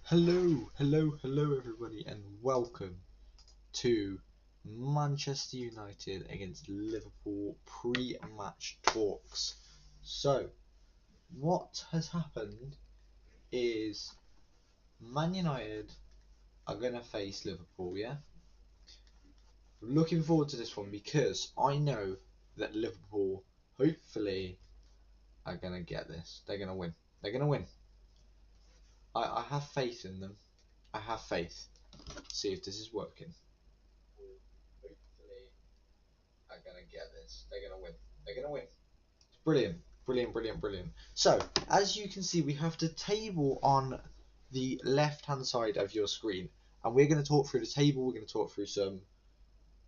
Hello everybody, and welcome to Manchester United against Liverpool pre-match talks. So, what has happened is Man United are going to face Liverpool, yeah? Looking forward to this one because I know that Liverpool, hopefully, are going to get this. They're going to win. They're going to win. I have faith in them. I have faith. See if this is working. Hopefully are going to get this. They're going to win. They're going to win. Brilliant. So, as you can see, we have the table on the left-hand side of your screen. And we're going to talk through the table. We're going to talk through some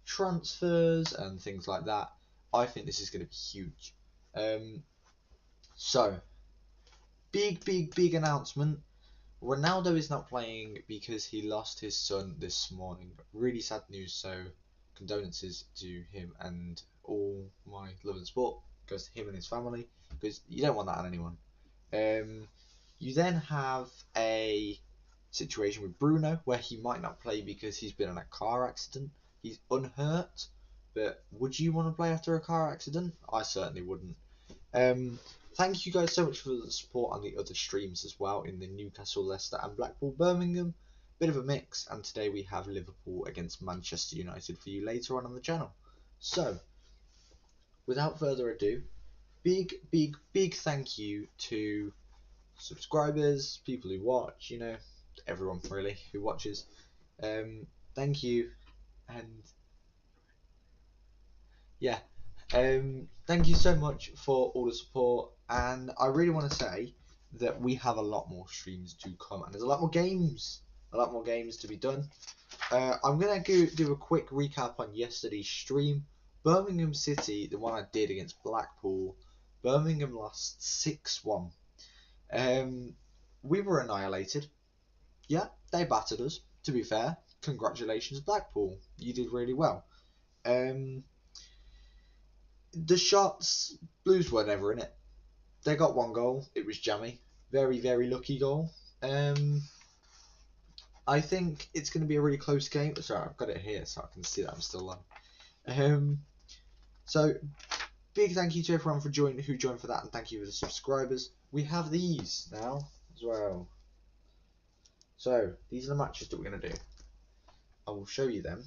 transfers and things like that. I think this is going to be huge. So, big announcement. Ronaldo is not playing because he lost his son this morning. Really sad news, so condolences to him and all my love and support goes to him and his family, because you don't want that on anyone. You then have a situation with Bruno where he might not play because he's been in a car accident. He's unhurt, but would you want to play after a car accident? I certainly wouldn't. Thank you guys so much for the support on the other streams as well, in the Newcastle, Leicester and Blackpool, Birmingham. Bit of a mix, and today we have Liverpool against Manchester United for you later on the channel. So, without further ado, big thank you to subscribers, people who watch, everyone really who watches. Thank you, and yeah, thank you so much for all the support, and I really want to say that we have a lot more streams to come, and there's a lot more games to be done. I'm gonna do a quick recap on yesterday's stream. Birmingham City, the one I did against Blackpool, Birmingham lost 6-1. We were annihilated. Yeah, they battered us. To be fair, congratulations Blackpool, you did really well. The shots, Blues were never in it. They got one goal. It was jammy. Very lucky goal. I think it's going to be a really close game. Sorry, I've got it here so I can see that I'm still on. So, big thank you to everyone who joined for that, and thank you for the subscribers. We have these now as well. So, these are the matches that we're going to do. I will show you them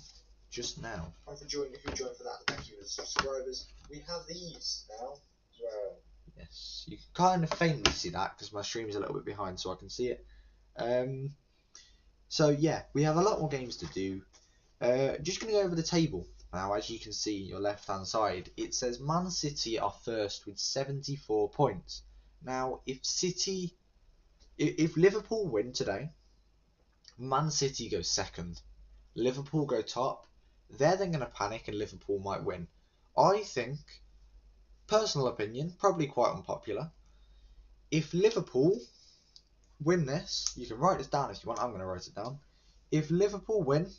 just now. Who joined for that, and thank you for the subscribers. We have these now as well. Yes, you can kind of faintly see that because my stream is a little bit behind, so I can see it. So yeah, we have a lot more games to do. Just going to go over the table now. As you can see, your left-hand side, it says Man City are first with 74 points. Now, if Liverpool win today, Man City go second, Liverpool go top. They're then going to panic, and Liverpool might win. I think, personal opinion, probably quite unpopular, if Liverpool win this, you can write this down if you want. I'm going to write it down. If Liverpool win,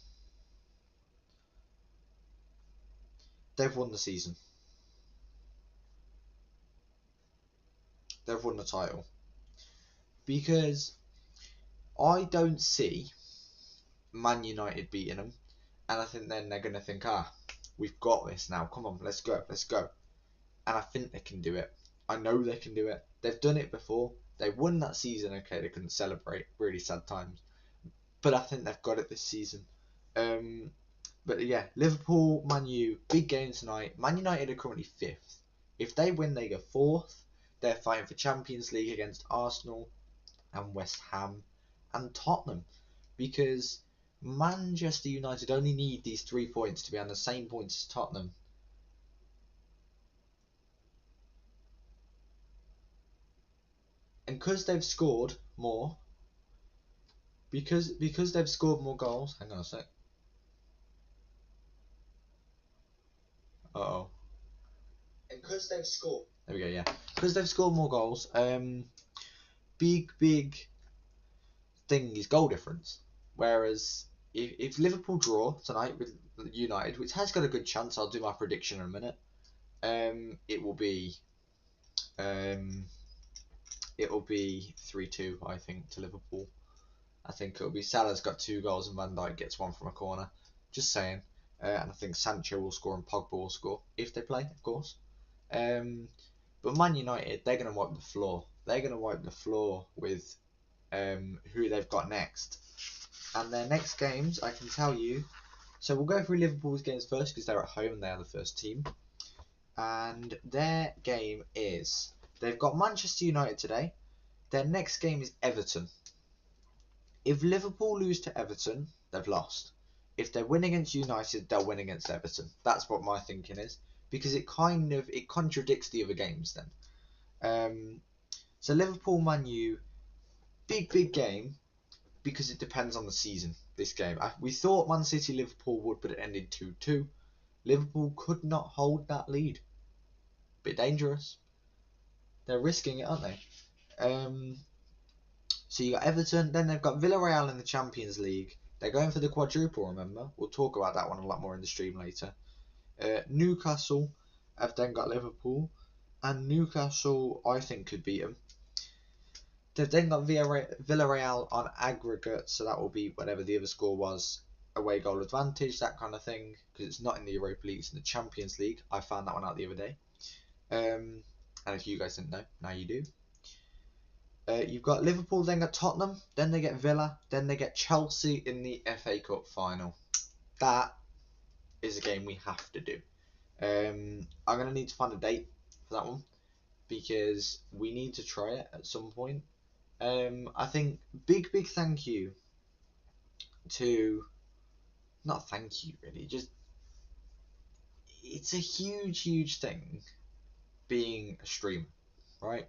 they've won the season. They've won the title. Because I don't see Man United beating them, and I think then they're going to think, we've got this now. Come on, let's go. And I think they can do it. I know they can do it. They've done it before. They won that season. Okay, they couldn't celebrate. Really sad times. But I think they've got it this season. But yeah, Liverpool, Man U, big game tonight. Man United are currently 5th. If they win, they go 4th. They're fighting for Champions League against Arsenal and West Ham and Tottenham, because Manchester United only need these 3 points to be on the same points as Tottenham. And because they've scored more, because they've scored more goals. Hang on a sec. Uh-oh. And because they've scored. There we go, yeah. Because they've scored more goals, big thing is goal difference. Whereas if Liverpool draw tonight with United, which has got a good chance, I'll do my prediction in a minute. It will be 3-2, I think, to Liverpool. I think it'll be Salah's got 2 goals and Van Dijk gets 1 from a corner. Just saying. And I think Sancho will score and Pogba will score if they play, of course. But Man United, they're going to wipe the floor. They're going to wipe the floor with who they've got next. And their next games, I can tell you. So we'll go through Liverpool's games first because they're at home and they are the first team. And their game is, they've got Manchester United today. Their next game is Everton. If Liverpool lose to Everton, they've lost. If they win against United, they'll win against Everton. That's what my thinking is, because it contradicts the other games then. So Liverpool Man U, big game, because it depends on the season. This game, we thought Man City Liverpool would, but it ended 2-2. Liverpool could not hold that lead. Bit dangerous. They're risking it, aren't they? So you got Everton, then they've got Villarreal in the Champions League. They're going for the quadruple, remember? We'll talk about that one a lot more in the stream later. Newcastle have then got Liverpool, and Newcastle, I think, could beat them. They've then got Villarreal on aggregate, so that will be whatever the other score was, away goal advantage, that kind of thing, because it's not in the Europa League, it's in the Champions League. I found that one out the other day. And if you guys didn't know, now you do. You've got Liverpool, then got Tottenham, then they get Villa, then they get Chelsea in the FA Cup final. That is a game we have to do. I'm going to need to find a date for that one because we need to try it at some point. I think big thank you to, not thank you really, just it's a huge thing being a streamer, right?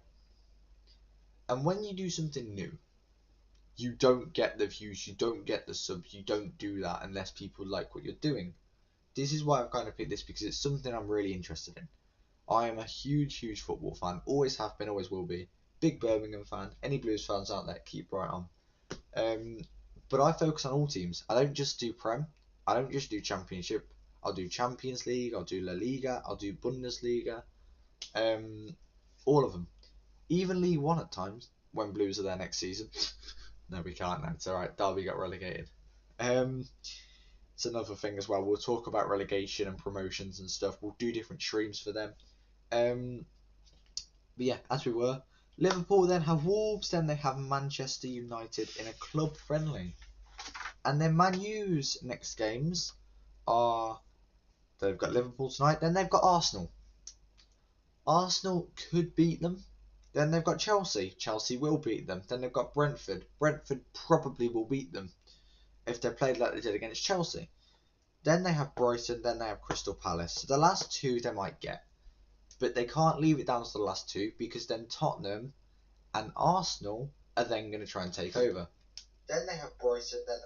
And when you do something new, you don't get the views, you don't get the subs, you don't do that unless people like what you're doing. This is why I've kind of picked this, because it's something I'm really interested in. I am a huge football fan, always have been, always will be. Big Birmingham fan. Any Blues fans out there, keep right on. But I focus on all teams. I don't just do Prem. I don't just do Championship. I'll do Champions League, I'll do La Liga, I'll do Bundesliga. All of them. Even League One at times, when Blues are there next season. No, we can't now. It's alright. Derby got relegated. It's another thing as well. We'll talk about relegation and promotions and stuff. We'll do different streams for them. But yeah, as we were. Liverpool then have Wolves, then they have Manchester United in a club friendly. And then Man U's next games are, they've got Liverpool tonight, then they've got Arsenal. Arsenal could beat them. Then they've got Chelsea. Chelsea will beat them. Then they've got Brentford. Brentford probably will beat them if they played like they did against Chelsea. Then they have Brighton. Then they have Crystal Palace. So the last two they might get. But they can't leave it down to the last two, because then Tottenham and Arsenal are then going to try and take over. Then they have Brighton. Then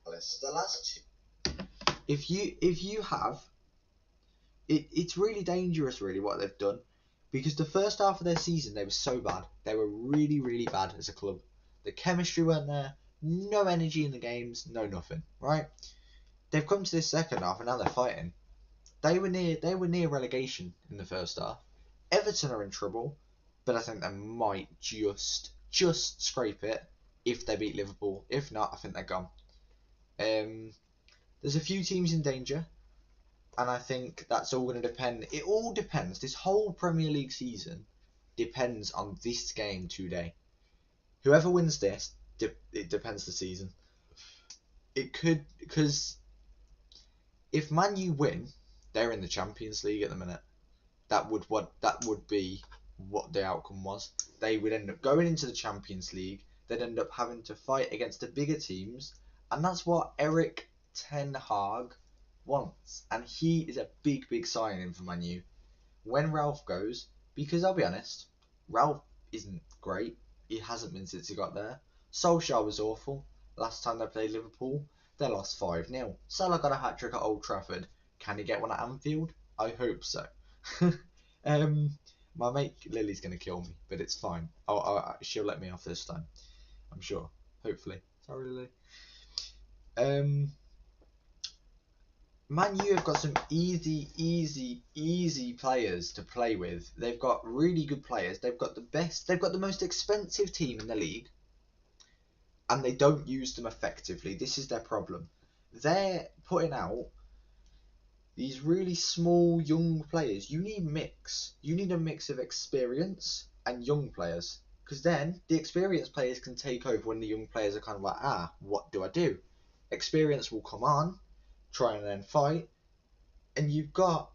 Palace. So the last two. If you have... It's really dangerous, really, what they've done. Because the first half of their season, they were so bad. They were really bad as a club. The chemistry weren't there. No energy in the games. No nothing. Right? They've come to this second half and now they're fighting. They were near relegation in the first half. Everton are in trouble, but I think they might just scrape it if they beat Liverpool. If not, I think they're gone. There's a few teams in danger. And I think that's all going to depend. It all depends. This whole Premier League season depends on this game today. Whoever wins this, it depends the season. It could, because if Man U win, they're in the Champions League at the minute. That would be what the outcome was. They would end up going into the Champions League. They'd end up having to fight against the bigger teams, and that's what Erik ten Hag wants, and he is a big signing for Man U. When Ralph goes, because I'll be honest, Ralph isn't great. He hasn't been since he got there. Solskjaer was awful. Last time they played Liverpool, they lost 5-0. Salah got a hat-trick at Old Trafford. Can he get one at Anfield? I hope so. My mate Lily's going to kill me, but it's fine. She'll let me off this time, I'm sure. Hopefully. Sorry, Lily. Man U have got some easy players to play with. They've got really good players. They've got the most expensive team in the league. and they don't use them effectively. This is their problem. They're putting out these really small young players. You need mix. You need a mix of experience and young players, because then the experienced players can take over when the young players are kind of like, what do I do? Experience will come on, try and then fight, and you've got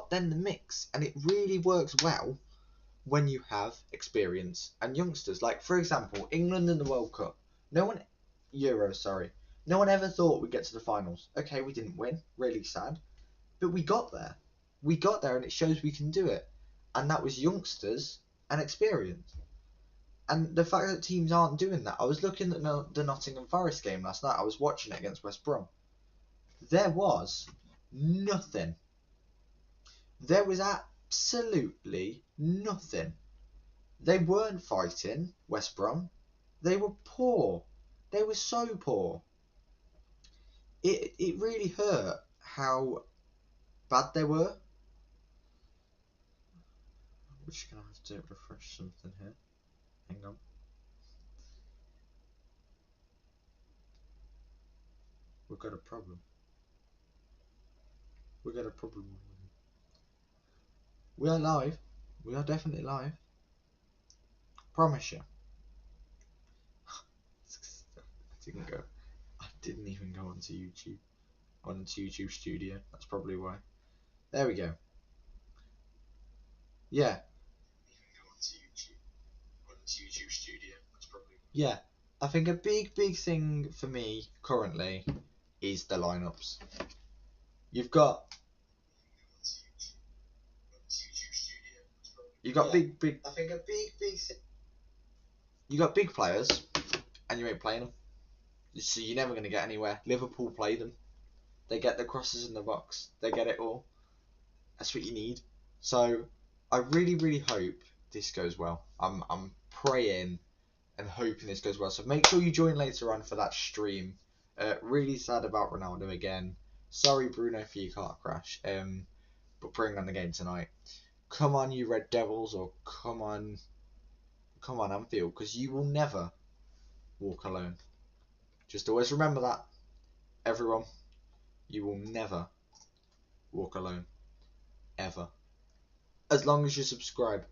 then the mix, and it really works well when you have experience and youngsters. Like, for example, England in the World Cup. No one ever thought we'd get to the finals. Okay, we didn't win. Really sad. But we got there. We got there, and it shows we can do it. And that was youngsters and experience. And the fact that teams aren't doing that. I was looking at the Nottingham Forest game last night. I was watching it against West Brom. There was nothing. There was absolutely nothing. They weren't fighting, West Brom. They were poor. They were so poor. It really hurt how bad they were. We're just going to have to refresh something here. Hang on. We've got a problem. We've got a problem. We are live. We are definitely live. Promise you. I didn't even go onto YouTube. Onto YouTube Studio. That's probably why. There we go. Yeah. Yeah. I think a big thing for me currently is the lineups. You've got big. I think a big. You got big players, and you ain't playing them. So you're never going to get anywhere. Liverpool play them. They get the crosses in the box. They get it all. That's what you need. So I really hope this goes well. I'm praying and hoping this goes well. So make sure you join later on for that stream. Really sad about Ronaldo again. Sorry, Bruno, for your car crash. But bring on the game tonight. Come on, you Red Devils, or come on, Anfield, because you will never walk alone. Just always remember that, everyone. You will never walk alone, ever. As long as you subscribe.